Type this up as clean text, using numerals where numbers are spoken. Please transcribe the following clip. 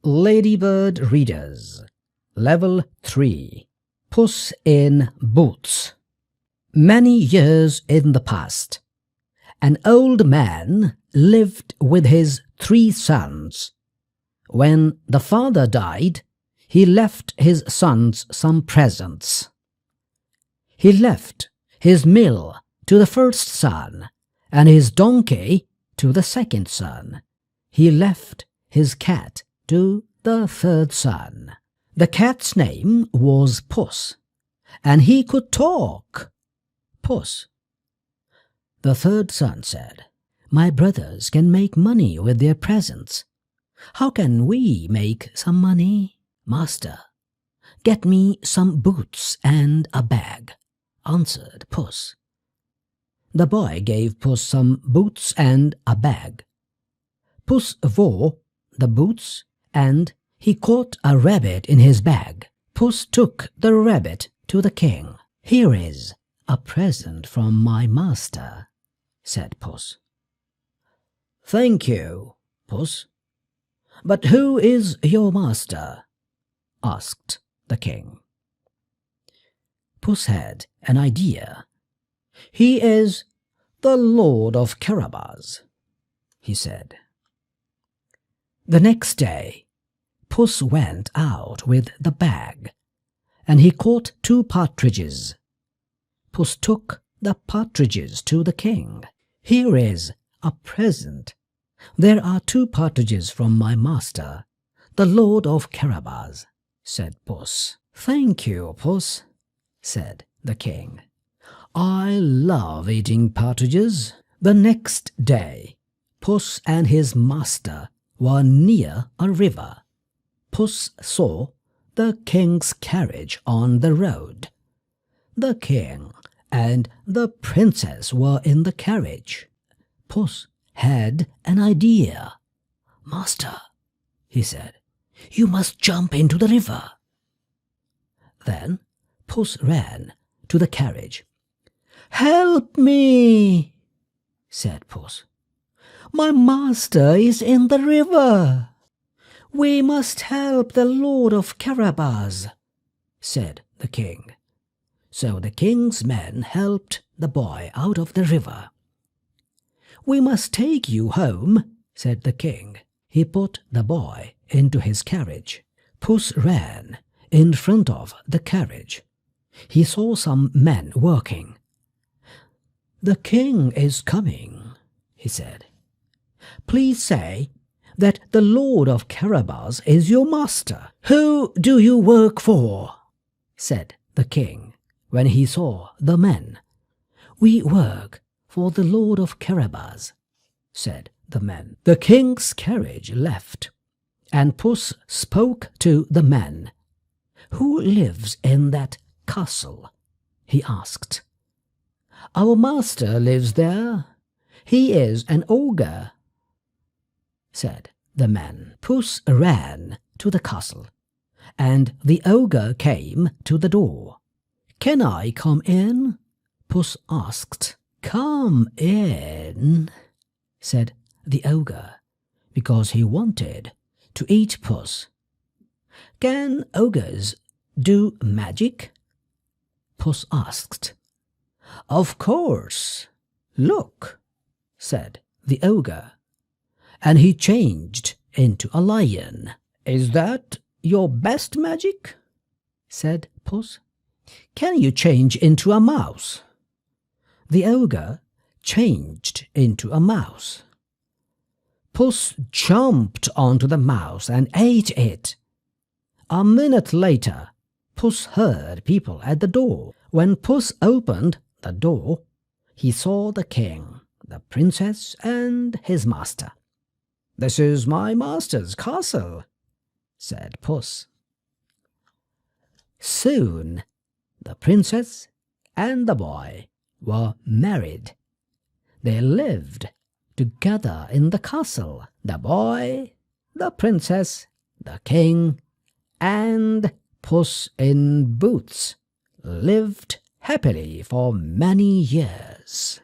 Ladybird Readers, Level 3, Puss in Boots. Many years in the past, an old man lived with his 3 sons. When the father died, he left his sons some presents. He left his mill to the first son, and his donkey to the second son. He left his cat to the third son. The cat's name was Puss, and he could talk. Puss. The third son said, "My brothers can make money with their presents. How can we make some money? Master, get me some boots and a bag," answered Puss. The boy gave Puss some boots and a bag. Puss wore the boots, and he caught a rabbit in his bag. Puss took the rabbit to the king. "Here is a present from my master," said Puss. "Thank you, Puss. But who is your master?" asked the king. Puss had an idea. "He is the Lord of Carabas," he said. The next day, Puss went out with the bag, and he caught 2 partridges. Puss took the partridges to the king. "Here is a present. There are 2 partridges from my master, the Lord of Carabas," said Puss. "Thank you, Puss," said the king. "I love eating partridges." The next day, Puss and his master were near a river. Puss saw the king's carriage on the road. The king and the princess were in the carriage. Puss had an idea. "Master," he said, "you must jump into the river." Then Puss ran to the carriage. "Help me," said Puss. "My master is in the river." "We must help the Lord of Carabas," said the king. So the king's men helped the boy out of the river. "We must take you home," said the king. He put the boy into his carriage. Puss ran in front of the carriage. He saw some men working. "The king is coming," he said. "Please say that the Lord of Carabas is your master." "Who do you work for?" said the king when he saw the men. "We work for the Lord of Carabas," said the men. The king's carriage left, and Puss spoke to the men. "Who lives in that castle?" he asked. "Our master lives there. He is an ogre," said the men. Puss ran to the castle, and the ogre came to the door. "Can I come in?" Puss asked. "Come in," said the ogre, because he wanted to eat Puss. "Can ogres do magic?" Puss asked. "Of course. Look," said the ogre, and he changed into a lion. "Is that your best magic?" said Puss. "Can you change into a mouse?" The ogre changed into a mouse. Puss jumped onto the mouse and ate it. A minute later, Puss heard people at the door. When Puss opened the door, he saw the king, the princess, and his master. "This is my master's castle," said Puss. Soon the princess and the boy were married. They lived together in the castle. The boy, the princess, the king, and Puss in Boots lived happily for many years.